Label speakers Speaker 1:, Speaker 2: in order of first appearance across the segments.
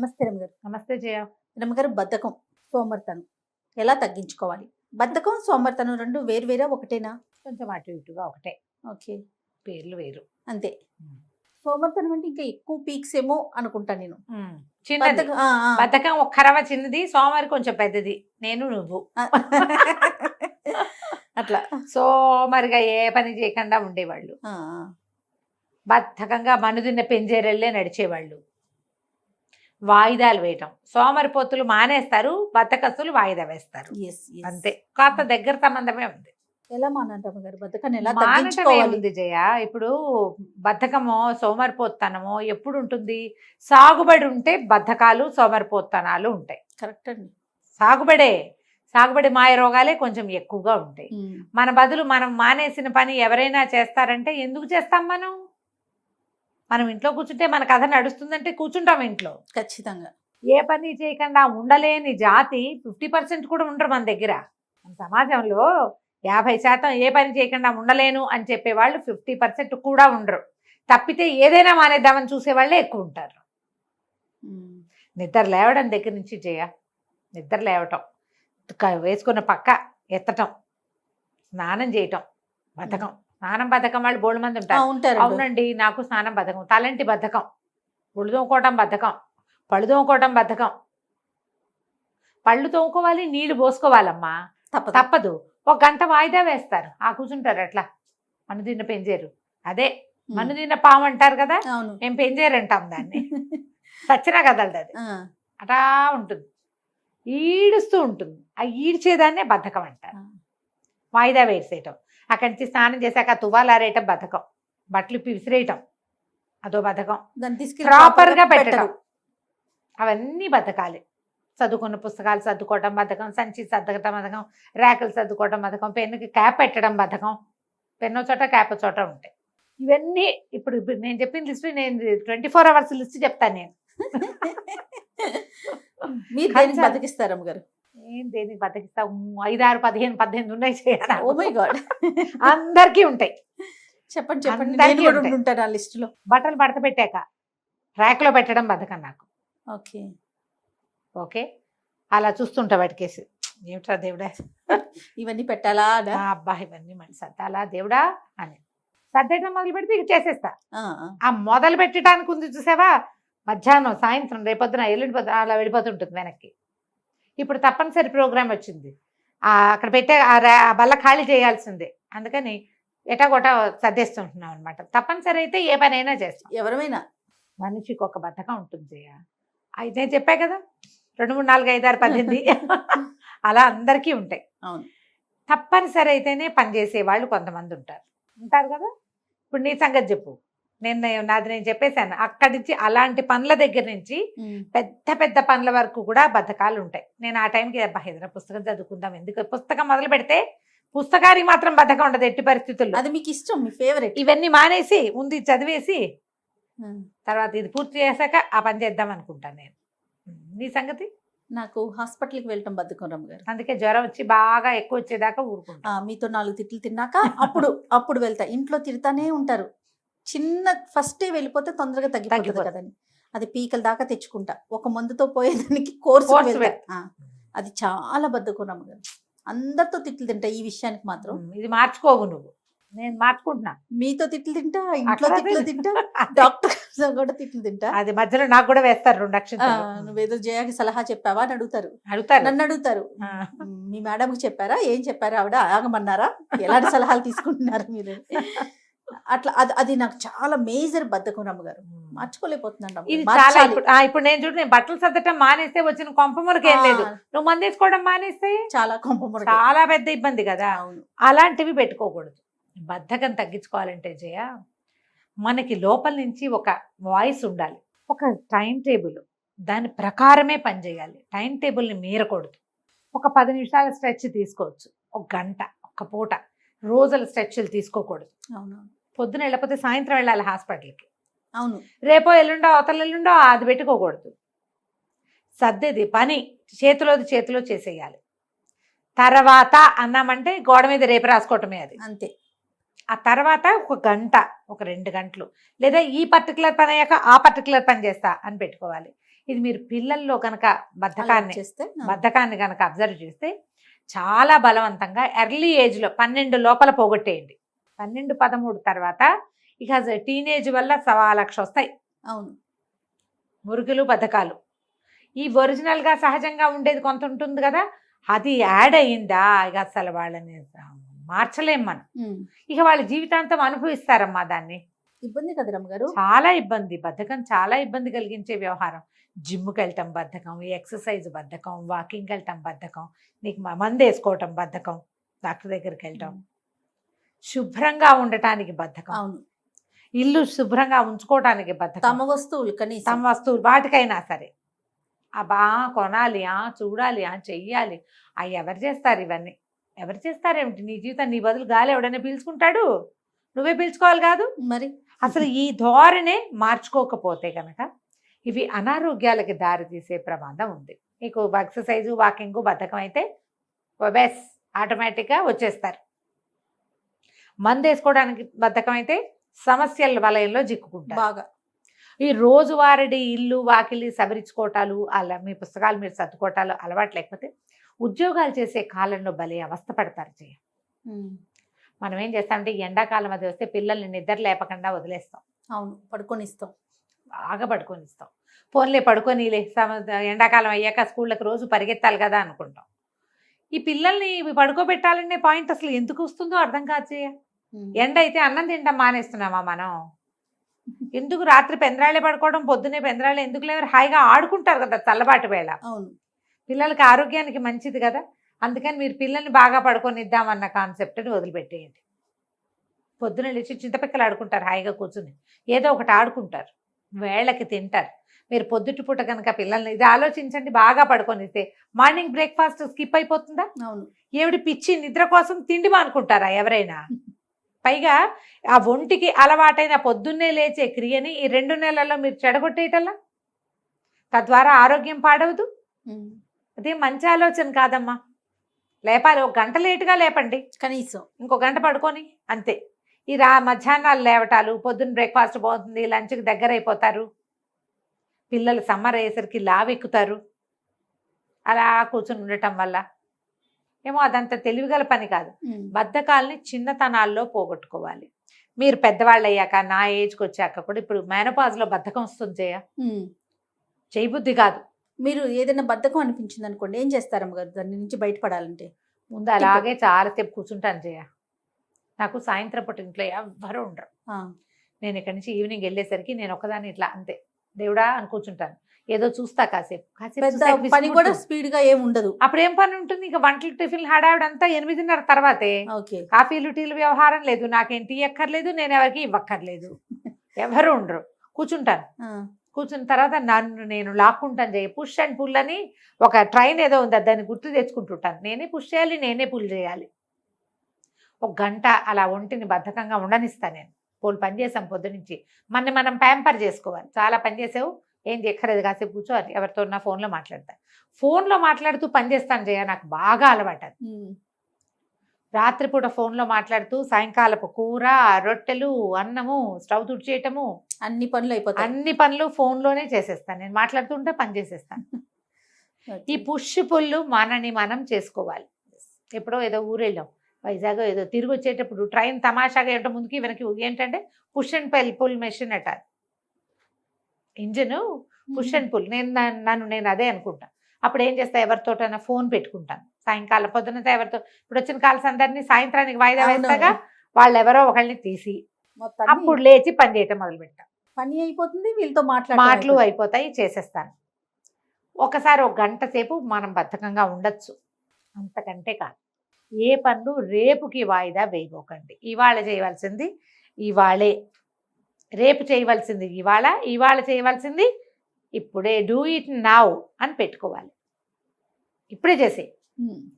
Speaker 1: నమస్తే రమగారు.
Speaker 2: నమస్తే జయ.
Speaker 1: రమగారు, బద్ధకం, సోమరితనం ఎలా తగ్గించుకోవాలి? బద్ధకం, సోమరితనం రెండు వేరు వేరా ఒకటేనా?
Speaker 2: కొంచెం అటు ఇటుగా ఒకటే,
Speaker 1: ఓకే,
Speaker 2: పేర్లు వేరు
Speaker 1: అంతే. సోమరితనం అంటే ఇంకా ఎక్కువ పీక్స్ ఏమో అనుకుంటా నేను.
Speaker 2: చిన్నది బద్ధకం ఒక్కరవ చిన్నది, సోమవారి కొంచెం పెద్దది, నేను నువ్వు
Speaker 1: అట్లా
Speaker 2: సోమరిగా ఏ పని చేయకుండా ఉండేవాళ్ళు, బద్ధకంగా మనుదిన్న పెంజేరెళ్ళే నడిచేవాళ్ళు, వాయిదాలు వేయటం. సోమరిపోతులు మానేస్తారు, బద్ధకస్తులు వాయిదా వేస్తారు, అంతే. కాస్త దగ్గర సంబంధమే ఉంది.
Speaker 1: ఎలా మానంటాము గారు బద్ధకాన్ని? ఎలా
Speaker 2: మానటమే
Speaker 1: తగ్గించుకోవాలి?
Speaker 2: ఉంది జయ. ఇప్పుడు బద్ధకమో సోమరిపోతనమో ఎప్పుడు ఉంటుంది? సాగుబడి ఉంటే బద్ధకాలు సోమరిపోతనాలు ఉంటాయి.
Speaker 1: కరెక్ట్ అండి.
Speaker 2: సాగుబడి మాయ రోగాలే కొంచెం ఎక్కువగా ఉంటాయి. మన బదులు మనం మానేసిన పని ఎవరైనా చేస్తారంటే ఎందుకు చేస్తాం? మనం ఇంట్లో కూర్చుంటే మన కథ నడుస్తుందంటే కూర్చుంటాం ఇంట్లో.
Speaker 1: ఖచ్చితంగా.
Speaker 2: ఏ పని చేయకుండా ఉండలేని జాతి 50% కూడా ఉండరు మన దగ్గర. మన సమాజంలో 50% ఏ పని చేయకుండా ఉండలేను అని చెప్పేవాళ్ళు 50% కూడా ఉండరు. తప్పితే ఏదైనా మానేద్దామని చూసేవాళ్ళే ఎక్కువ ఉంటారు. నిద్ర లేవడం దగ్గర నుంచి జయ, నిద్ర లేవటం, వేసుకున్న పక్క ఎత్తటం, స్నానం చేయటం బద్ధకం. స్నానం బద్ధకం వాళ్ళు బోల్డ్ మంది ఉంటారు. అవునండి, నాకు స్నానం బద్ధకం, తలంటి బద్ధకం, ఒళ్ళు తోముకోవటం బద్ధకం, పళ్ళు తోముకోవటం బద్ధకం. పళ్ళు తోముకోవాలి, నీళ్లు పోసుకోవాలమ్మా, తప్పదు. ఒక గంట వాయిదా వేస్తారు, కూర్చుంటారు అట్లా. మనుదిన్న పెంజేరు, అదే మనుదిన్న పాము అంటారు కదా, మేము పెంజేరు అంటాం దాన్ని. సచ్చినా కదలదు అది, అటా ఉంటుంది, ఈడుస్తూ ఉంటుంది. ఆ ఈడ్చేదాన్నే బద్ధకం అంటారు. వాయిదా వేసేయటం, అక్కడి నుంచి స్నానం చేశాక తువ్వాలారేయటం బద్ధకం, బట్టలు విసిరేయటం అదో బద్ధకం, ప్రాపర్గా పెట్టడం, అవన్నీ బద్ధకాలే. చదువుకున్న పుస్తకాలు సర్దుకోవటం బద్ధకం, సంచి సర్దకటం బద్ధకం, ర్యాకులు సర్దుకోవటం బద్ధకం, పెన్నుకి క్యాప్ పెట్టడం బద్ధకం. పెన్ను చోట క్యాప్ చోట ఉంటాయి. ఇవన్నీ ఇప్పుడు నేను చెప్పిన లిస్ట్, నేను 24 hours లిస్ట్ చెప్తాను నేను.
Speaker 1: మీరు దేనికి బతికిస్తారమ్మ గారు?
Speaker 2: ఏం దేనికి బతికిస్తా? 5, 6, 15, 18 ఉన్నాయి చేయాలి.
Speaker 1: ఓ మై గాడ్,
Speaker 2: అందరికీ ఉంటాయి.
Speaker 1: చెప్పండి చెప్పండి. ఉంటారు ఆ లిస్ట్ లో.
Speaker 2: బట్టలు మడత పెట్టాక ర్యాక్లో పెట్టడం బద్ధకం నాకు.
Speaker 1: ఓకే
Speaker 2: ఓకే, అలా చూస్తుంటా వాటికేసి, ఏమిట్రా దేవుడా
Speaker 1: ఇవన్నీ పెట్టాలా?
Speaker 2: అబ్బా ఇవన్నీ మళ్ళీ సర్దాలా దేవుడా అని సర్దేయడం మొదలు పెడితే ఇక చేసేస్తా. ఆ మొదలు పెట్టడానికి ఉంది చూసావా, మధ్యాహ్నం సాయంత్రం రేపొద్దున ఎల్లుండి పొద్దున అలా వెళ్ళిపోతుంటుంది వెనక్కి. ఇప్పుడు తప్పనిసరి ప్రోగ్రామ్ వచ్చింది, అక్కడ పెట్టే ఆ బల్ల ఖాళీ చేయాల్సిందే, అందుకని ఎటాగొటా సర్దేస్తుంటున్నాం అనమాట. తప్పనిసరి అయితే ఏ పనైనా చేస్తాం.
Speaker 1: ఎవరైనా
Speaker 2: మనిషికి ఒక బద్ధకం ఉంటుంది. అయితే చెప్పా కదా, 2, 3, 4, 5, 6, 18 అలా అందరికీ ఉంటాయి.
Speaker 1: అవును,
Speaker 2: తప్పనిసరి అయితేనే పనిచేసే వాళ్ళు కొంతమంది ఉంటారు కదా. ఇప్పుడు నీ సంగతి చెప్పు, నేను చెప్పేశాను. అక్కడి నుంచి అలాంటి పనుల దగ్గర నుంచి పెద్ద పెద్ద పనుల వరకు కూడా బద్ధకాలు ఉంటాయి. నేను ఆ టైంకి ఏదైనా పుస్తకం చదువుకుందాం, ఎందుకు పుస్తకం మొదలు పెడితే పుస్తకానికి మాత్రం బద్ధకం ఉండదు ఎట్టి పరిస్థితుల్లో.
Speaker 1: అది మీకు ఇష్టం, మీ ఫేవరెట్.
Speaker 2: ఇవన్నీ మానేసి ముందు చదివేసి తర్వాత ఇది పూర్తి చేశాక ఆ పని చేద్దాం అనుకుంటాను నేను. నీ సంగతి?
Speaker 1: నాకు హాస్పిటల్కి వెళ్ళటం బద్ధకం రమ్మ గారు.
Speaker 2: అందుకే జ్వరం వచ్చి బాగా ఎక్కువ వచ్చేదాకా ఊరుకుంటా.
Speaker 1: మీతో 4 తిట్లు తిన్నాక అప్పుడు వెళ్తా. ఇంట్లో తిడతానే ఉంటారు, చిన్న ఫస్టే వెళ్ళిపోతే తొందరగా తగ్గిపోతుంది కదని. అది పీకల దాకా తెచ్చుకుంటా, ఒక మందుతో పోయేదానికి కోర్సు. అది చాలా బద్ధకం రమ్మ గారు. అందరితో తిట్లు తింటా, ఈ విషయానికి మాత్రం.
Speaker 2: ఇది మార్చుకోవు నువ్వు, నేను మార్చుకుంటున్నా.
Speaker 1: మీతో తిట్లు తింటా, ఇంట్లో తిట్లు తింటా, డాక్టర్ కూడా తిట్లు తింటా.
Speaker 2: అది మధ్యలో నాకు కూడా వేస్తారు 2 అక్షరాలు.
Speaker 1: నువ్వేదో జయాకి సలహా చెప్పావా అని అడుగుతారు, నన్ను అడుగుతారు. మీ మేడంకి చెప్పారా? ఏం చెప్పారా? ఆవిడ ఆగమన్నారా? ఎలాంటి సలహాలు తీసుకుంటున్నారు మీరు? అట్లా అది నాకు చాలా మేజర్ బద్ధకం రమ్మగారు, మార్చుకోలేకపోతున్నాను.
Speaker 2: ఇప్పుడు నేను చూడు, నేను బట్టలు సర్దటం మానేస్తే వచ్చిన కొంపమురికి ఏం లేదు, నువ్వు మందేసుకోవడం మానేస్తే చాలా కొంపమురు, చాలా పెద్ద ఇబ్బంది కదా. అలాంటివి పెట్టుకోకూడదు. బద్ధకం తగ్గించుకోవాలంటే జయ, మనకి లోపల నుంచి ఒక వాయిస్ ఉండాలి, ఒక టైం టేబుల్, దాని ప్రకారమే పనిచేయాలి. టైం టేబుల్ని మీరకూడదు. ఒక 10 నిమిషాల స్ట్రెచ్ తీసుకోవచ్చు, ఒక గంట, ఒక పూట. రోజుల స్ట్రెచ్లు తీసుకోకూడదు.
Speaker 1: అవును,
Speaker 2: పొద్దున వెళ్ళకపోతే సాయంత్రం వెళ్ళాలి హాస్పిటల్కి.
Speaker 1: అవును,
Speaker 2: రేపో ఎల్లుండో అవతల ఎల్లుండో అది పెట్టుకోకూడదు. సర్దేది పని చేతిలో చేసేయాలి. తర్వాత అన్నామంటే గోడ మీద రేపు రాసుకోవటమే, అది అంతే. ఆ తర్వాత ఒక గంట, ఒక 2 గంటలు, లేదా ఈ పర్టికులర్ పని అయ్యాక ఆ పర్టికులర్ పని చేస్తా అని పెట్టుకోవాలి. ఇది మీరు పిల్లల్లో కనుక
Speaker 1: అలవాటు చేస్తే
Speaker 2: బద్ధకాన్ని కనుక అబ్జర్వ్ చేస్తే చాలా బలవంతంగా ఎర్లీ ఏజ్లో 12 లోపల పోగొట్టేయండి. 12, 13 తర్వాత ఇక టీనేజ్ వల్ల 1,00,000 వస్తాయి.
Speaker 1: అవును,
Speaker 2: మురుగులు బద్ధకాలు. ఈ ఒరిజినల్గా సహజంగా ఉండేది కొంత ఉంటుంది కదా, అది యాడ్ అయ్యిందా ఇక అసలు వాళ్ళని మార్చలేం మనం. ఇక వాళ్ళ జీవితాంతం అనుభవిస్తారమ్మా దాన్ని.
Speaker 1: ఇబ్బంది కదా రమ్మగారు,
Speaker 2: చాలా ఇబ్బంది. బద్ధకం చాలా ఇబ్బంది కలిగించే వ్యవహారం. జిమ్కి వెళ్ళటం బద్ధకం, ఎక్సర్సైజ్ బద్ధకం, వాకింగ్కి వెళ్ళటం బద్ధకం, నీకు మందు వేసుకోవటం బద్ధకం, డాక్టర్ దగ్గరికి వెళ్ళటం, శుభ్రంగా ఉండటానికి బద్ధకం,
Speaker 1: అవును,
Speaker 2: ఇల్లు శుభ్రంగా ఉంచుకోవటానికి బద్ధకం,
Speaker 1: తమ వస్తువులు కనీసం
Speaker 2: తమ వస్తువులు వాటికైనా సరే అబ్బా కొనాలి, చూడాలి, చెయ్యాలి. అవి ఎవరు చేస్తారు? ఇవన్నీ ఎవరు చేస్తారేమిటి? నీ జీవితం నీ బదులు గాలి ఎవడైనా పీల్చుకుంటాడు? నువ్వే పీల్చుకోవాలి కాదు
Speaker 1: మరి.
Speaker 2: అసలు ఈ ధోరణే మార్చుకోకపోతే కనుక ఇవి అనారోగ్యాలకి దారి తీసే ప్రమాదం ఉంది. మీకు ఎక్సర్సైజు వాకింగ్ బద్ధకం అయితే బెస్ ఆటోమేటిక్గా వచ్చేస్తారు. మందు వేసుకోవడానికి బద్ధకం అయితే సమస్యల వలయంలో చిక్కుకుంటారు
Speaker 1: బాగా.
Speaker 2: ఈ రోజువారీ ఇల్లు వాకిలి సవరించుకోవటాలు, అలా మీ పుస్తకాలు మీరు సర్దుకోవటాలు అలవాటు లేకపోతే ఉద్యోగాలు చేసే కాలంలో భలే అవస్థ పడతారు. మనం ఏం చేస్తామంటే ఎండాకాలం అది వస్తే పిల్లల్ని నిద్ర లేపకుండా వదిలేస్తాం.
Speaker 1: అవును, పడుకొనిస్తాం,
Speaker 2: బాగా పడుకొనిస్తాం. ఫోన్లే పడుకొనిలే, ఎండాకాలం అయ్యాక స్కూళ్ళకి రోజు పరిగెత్తాలి కదా అనుకుంటాం. ఈ పిల్లల్ని పడుకోబెట్టాలనే పాయింట్ అసలు ఎందుకు వస్తుందో అర్థం కాదు చేయ. ఎండ అయితే అన్నం తింటాం మానేస్తున్నామా మనం? ఎందుకు రాత్రి పెందరాళ్ళే పడుకోవడం, పొద్దునే పెందరాళ్ళే ఎందుకు లేవు? హాయిగా ఆడుకుంటారు కదా చల్లబాటు వేళ.
Speaker 1: అవును,
Speaker 2: పిల్లలకి ఆరోగ్యానికి మంచిది కదా. అందుకని మీరు పిల్లల్ని బాగా పడుకొనిద్దామన్న కాన్సెప్ట్ని వదిలిపెట్టేయండి. పొద్దున లేచి చింతపిక్కలు ఆడుకుంటారు, హాయిగా కూర్చుని ఏదో ఒకటి ఆడుకుంటారు, వేళకి తింటారు. మీరు పొద్దుటి పూట కనుక పిల్లల్ని ఇది ఆలోచించండి, బాగా పడుకొనిస్తే మార్నింగ్ బ్రేక్ఫాస్ట్ స్కిప్ అయిపోతుందా?
Speaker 1: అవును,
Speaker 2: ఏమిటి పిచ్చి నిద్ర కోసం తిండి మానుకుంటారా ఎవరైనా? పైగా ఆ ఒంటికి అలవాటైన పొద్దున్నే లేచే క్రియని ఈ 2 నెలల్లో మీరు చెడగొట్టేయటల్లా, తద్వారా ఆరోగ్యం పాడవదు. అదే మంచి ఆలోచన కాదమ్మా. లేపాలి, 1 గంట లేటుగా లేపండి
Speaker 1: కనీసం,
Speaker 2: ఇంకో గంట పడుకొని అంతే. ఈ మధ్యాహ్నాలు లేవటాలు, పొద్దున్న బ్రేక్ఫాస్ట్ పోతుంది, లంచ్కి దగ్గర అయిపోతారు, పిల్లలు సమ్మర్ అయ్యేసరికి లావెక్కుతారు. అలా కూర్చుని ఉండటం వల్ల ఏమో అదంత తెలివిగల పని కాదు. బద్ధకాల్ని చిన్నతనాల్లో పోగొట్టుకోవాలి. మీరు పెద్దవాళ్ళు అయ్యాక, నా ఏజ్కి వచ్చాక కూడా, ఇప్పుడు మేనోపాజ్లో బద్ధకం వస్తుంది చేయబుద్ధి కాదు.
Speaker 1: మీరు ఏదైనా బద్ధకం అనిపించింది అనుకోండి, ఏం చేస్తారమ్మ గారు దాని నుంచి బయటపడాలంటే?
Speaker 2: ముందు అలాగే చాలాసేపు కూర్చుంటాను జయ. నాకు సాయంత్రం పూట ఇంట్లో ఎవ్వరూ ఉండరు. నేను ఇక్కడి నుంచి ఈవినింగ్ వెళ్ళేసరికి నేను ఒకదాన్ని ఇట్లా అంతే దేవుడా అని కూర్చుంటాను. ఏదో చూస్తా కాసేపు
Speaker 1: పని కూడా స్పీడ్ గా ఏమి ఉండదు.
Speaker 2: అప్పుడు ఏం పని ఉంటుంది? ఇక వంటలు టిఫిన్ హడావిడంతా 8:30 తర్వాతే. కాఫీలు టీలు వ్యవహారం లేదు, నాకేం టీ ఎక్కర్లేదు, నేను ఎవరికి ఇవ్వక్కర్లేదు, ఎవరు ఉండరు. కూర్చుంటాను. కూర్చున్న తర్వాత నన్ను నేను లాక్కుంటాను చేయ. పుష్ అండ్ పుల్ అని ఒక ట్రైన్ ఏదో ఉంది, దాన్ని గుర్తు తెచ్చుకుంటుంటాను. నేనే పుష్ చేయాలి, నేనే పుల్ చేయాలి. 1 గంట అలా ఒంటిని బద్ధకంగా ఉండనిస్తాను నేను. పని చేసాం పొద్దునుంచి, మనం ప్యాంపర్ చేసుకోవాలి. చాలా పని చేసావు, ఏం చేయక్కర్లేదు, కాసేపు కూర్చోవాలి, ఎవరితో నా ఫోన్లో మాట్లాడతాను. ఫోన్లో మాట్లాడుతూ పని చేస్తాను జయ, నాకు బాగా అలవాటు. రాత్రిపూట ఫోన్లో మాట్లాడుతూ సాయంకాలపు కూర, రొట్టెలు, అన్నము, స్టవ్ తుడిచేయటము,
Speaker 1: అన్ని పనులు అయిపోతాయి.
Speaker 2: అన్ని పనులు ఫోన్లోనే చేసేస్తాను నేను. మాట్లాడుతుంటే పని చేసేస్తాను. ఈ పుష్ పుల్లు మనం చేసుకోవాలి. ఎప్పుడో ఏదో ఊరు వెళ్ళాం, వైజాగ్ ఏదో, తిరిగి వచ్చేటప్పుడు ట్రైన్ తమాషాగా ఏంటో ముందుకి వెనక్కి ఏంటంటే పుష్ అండ్ పుల్ మెషిన్ అట, ఇంజిన్ పుష్ అండ్ పుల్. నేను అదే అనుకుంటా. అప్పుడు ఏం చేస్తా, ఎవరితోటైనా ఫోన్ పెట్టుకుంటాను. సాయంకాలం పొద్దునంతా ఎవరితో, ఇప్పుడు వచ్చిన కాల్స్ అందరినీ సాయంత్రానికి వాయిదా వేస్తాగా, వాళ్ళు ఎవరో ఒకళ్ళని తీసి అప్పుడు లేచి పని చేయటం మొదలు పెట్టా.
Speaker 1: పని అయిపోతుంది, వీళ్ళతో
Speaker 2: మాటలు అయిపోతాయి, చేసేస్తాను. ఒకసారి 1 గంట సేపు మనం బద్ధకంగా ఉండొచ్చు, అంతకంటే కాదు. ఏ పనులు రేపుకి వాయిదా వేయబోకండి. ఇవాళ చేయవలసింది ఇవాళే, రేపు చేయవలసింది ఇవాళ చేయవలసింది ఇప్పుడే. డూ ఇట్ నౌ అని పెట్టుకోవాలి. ఇప్పుడే చేసే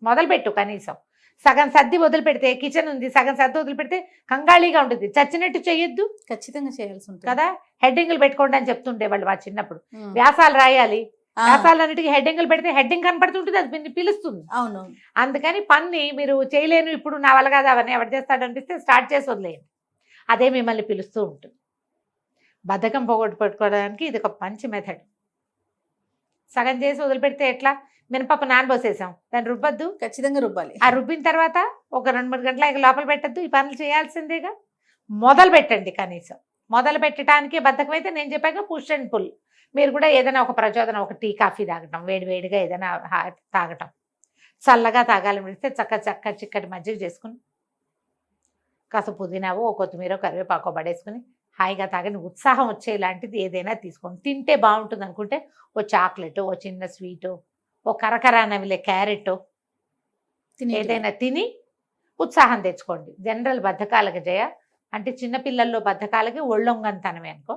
Speaker 2: మొదలుపెట్టు. కనీసం సగం సర్ది వదిలిపెడితే, కిచెన్ ఉంది సగం సర్ది వదిలిపెడితే కంగాళీగా ఉంటుంది. చచ్చినట్టు చేయొద్దు,
Speaker 1: ఖచ్చితంగా చేయాల్సి ఉంటుంది
Speaker 2: కదా. హెడ్డింగ్లు పెట్టుకోండి అని చెప్తుండే వాళ్ళు మా చిన్నప్పుడు. వ్యాసాలు రాయాలి, వ్యాసాలన్నిటికీ హెడ్డింగ్లు పెడితే హెడ్డింగ్ కనపడుతుంటుంది, అది పిలుస్తుంది.
Speaker 1: అవును, అందుకని
Speaker 2: పని మీరు చేయలేను, ఇప్పుడు నా వల్ల కాదు, అవన్నీ ఎవరు చేస్తాడు అనిపిస్తే స్టార్ట్ చేసి వదిలేయండి. అదే మిమ్మల్ని పిలుస్తూ ఉంటుంది. బద్ధకం పోగొట్టుకోవడానికి ఇది ఒక మంచి మెథడ్. సగం చేసి వదిలిపెడితే ఎట్లా? మినపప్పు నానబోసేసాం, దాన్ని రుబ్బద్దు.
Speaker 1: ఖచ్చితంగా రుబ్బాలి.
Speaker 2: ఆ రుబ్బిన తర్వాత ఒక 2-3 గంటల ఇక లోపల పెట్టద్దు. ఈ పనులు చేయాల్సిందేగా. మొదలు పెట్టండి. కనీసం మొదలు పెట్టడానికి బద్ధకం అయితే నేను చెప్పాక పుష్ అండ్ పుల్. మీరు కూడా ఏదైనా ఒక ప్రచోదనం, ఒక టీ కాఫీ తాగటం, వేడివేడిగా ఏదైనా తాగటం, చల్లగా తాగాలని పెడితే చక్క చిక్కటి మజ్జిగ చేసుకుని కాస్త పుదీనావో కొత్తిమీర కరివేపాకో పడేసుకుని హాయిగా తాగని. ఉత్సాహం వచ్చేలాంటిది ఏదైనా తీసుకోండి. తింటే బాగుంటుంది అనుకుంటే ఓ చాక్లెట్, ఓ చిన్న స్వీటు, ఓ కరకరా నవిలే క్యారెట్ ఏదైనా తిని ఉత్సాహం తెచ్చుకోండి. జనరల్ బద్ధకాలకి జయ అంటే చిన్నపిల్లల్లో బద్ధకాలకి ఒళ్ళొంగంతనమే అనుకో.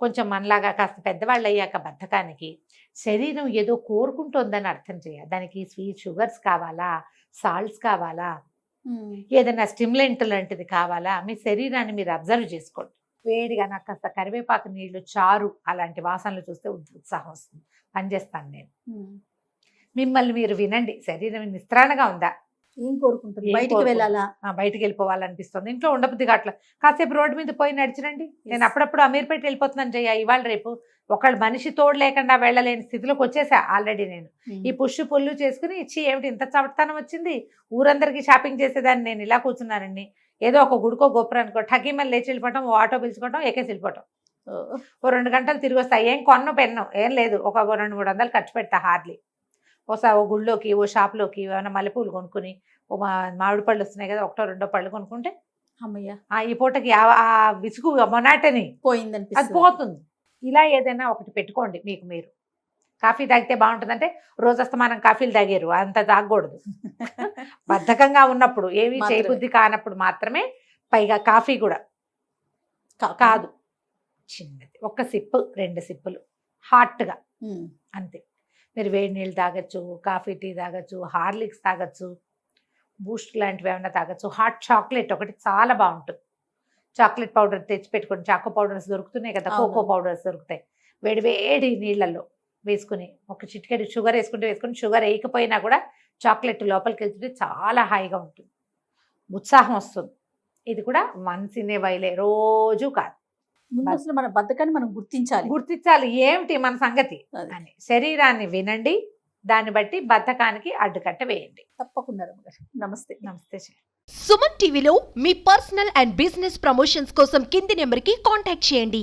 Speaker 2: కొంచెం మనలాగా కాస్త పెద్దవాళ్ళు అయ్యాక బద్ధకానికి శరీరం ఏదో కోరుకుంటోందని అర్థం చేయాలి. దానికి స్వీట్ షుగర్స్ కావాలా, సాల్ట్స్ కావాలా, ఏదైనా స్టిమ్యులెంట్ లాంటిది కావాలా, మీ శరీరాన్ని మీరు అబ్జర్వ్ చేసుకోండి. వేడిగా నాకు కాస్త కరివేపాకు నీళ్లు, చారు అలాంటి వాసనలు చూస్తే ఉత్సాహం వస్తుంది. పనిచేస్తాను నేను. మిమ్మల్ని మీరు వినండి. శరీరం నిస్త్రాణగా ఉందా?
Speaker 1: ఏం కోరుకుంటుంది? బయటికి వెళ్ళాలా?
Speaker 2: బయటికి వెళ్ళిపోవాలనిపిస్తుంది. ఇంట్లో ఉండబుద్ధి కావట్లా. కాసేపు రోడ్డు మీద పోయి నడిచిరండి. నేను అప్పుడప్పుడు అమీర్పేట వెళ్ళిపోతున్నాను జయ. ఇవాళ రేపు ఒకళ్ళు మనిషి తోడు లేకుండా వెళ్ళలేని స్థితిలోకి వచ్చేసా ఆల్రెడీ నేను. ఈ పుష్టు పుల్లు చేసుకుని ఇచ్చి ఏమిటి ఇంత చవటతనం వచ్చింది, ఊరందరికీ షాపింగ్ చేసేదాన్ని నేను ఇలా కూర్చున్నానండి. ఏదో ఒక గుడికో గోపురానికో ఠకీమని లేచి వెళ్ళిపోవటం, ఓ ఆటో పిలుచుకోవటం, ఎక్కేసి వెళ్ళిపోవటం. ఓ 2 గంటలు తిరిగి వస్తా. ఏం కొన్ను పెన్ను ఏం లేదు. ఒక 200-300 ఖర్చు పెడతా హార్డ్లీ. ఓసారి ఓ గుళ్ళోకి, ఓ షాప్లోకి ఏమైనా మల్లెపూలు కొనుక్కుని, ఓ మామిడి పళ్ళు వస్తున్నాయి కదా, 1-2 పళ్ళు కొనుక్కుంటే
Speaker 1: అమ్మయ్య
Speaker 2: ఈ పూటకి ఆ విసుగు మొనాటని
Speaker 1: పోయిందని
Speaker 2: అది పోతుంది. ఇలా ఏదైనా ఒకటి పెట్టుకోండి మీకు మీరు. కాఫీ తాగితే బాగుంటుందంటే రోజస్తమానం కాఫీలు తాగారు, అంత తాగకూడదు. బద్ధకంగా ఉన్నప్పుడు, ఏమీ చేయబుద్ధి కానప్పుడు మాత్రమే. పైగా కాఫీ కూడా కాదు, చిన్నది, 1 సిప్పు 2 సిప్పులు హాట్గా అంతే. మీరు వేడి నీళ్ళు తాగొచ్చు, కాఫీ టీ తాగొచ్చు, హార్లిక్స్ తాగొచ్చు, బూస్ట్ లాంటివి ఏమైనా తాగొచ్చు. హాట్ చాక్లెట్ ఒకటి చాలా బాగుంటుంది. చాక్లెట్ పౌడర్ తెచ్చి పెట్టుకోండి. చాకో పౌడర్స్ దొరుకుతున్నాయి కదా, కోకో పౌడర్స్ దొరుకుతాయి. వేడి వేడి నీళ్ళల్లో వేసుకుని ఒక చిటికెడు షుగర్ వేసుకుని షుగర్ వేయకపోయినా కూడా చాక్లెట్ లోపలికి వెళ్తుంటే చాలా హాయిగా ఉంటుంది, ఉత్సాహం వస్తుంది. ఇది కూడా వన్స్ ఇన్ ఏ వైలే, రోజు కాదు.
Speaker 1: ముందు అసలు మన బద్ధకాన్ని మనం
Speaker 2: గుర్తించాలి ఏమిటి మన సంగతి అని. శరీరాన్ని వినండి, దాన్ని బట్టి బద్ధకానికి అడ్డుకట్ట వేయండి.
Speaker 1: తప్పకుండా. నమస్తే.
Speaker 2: నమస్తే.
Speaker 3: సుమన్ టీవీలో మీ పర్సనల్ అండ్ బిజినెస్ ప్రమోషన్స్ కోసం కింది నెంబర్కి కాంటాక్ట్ చేయండి.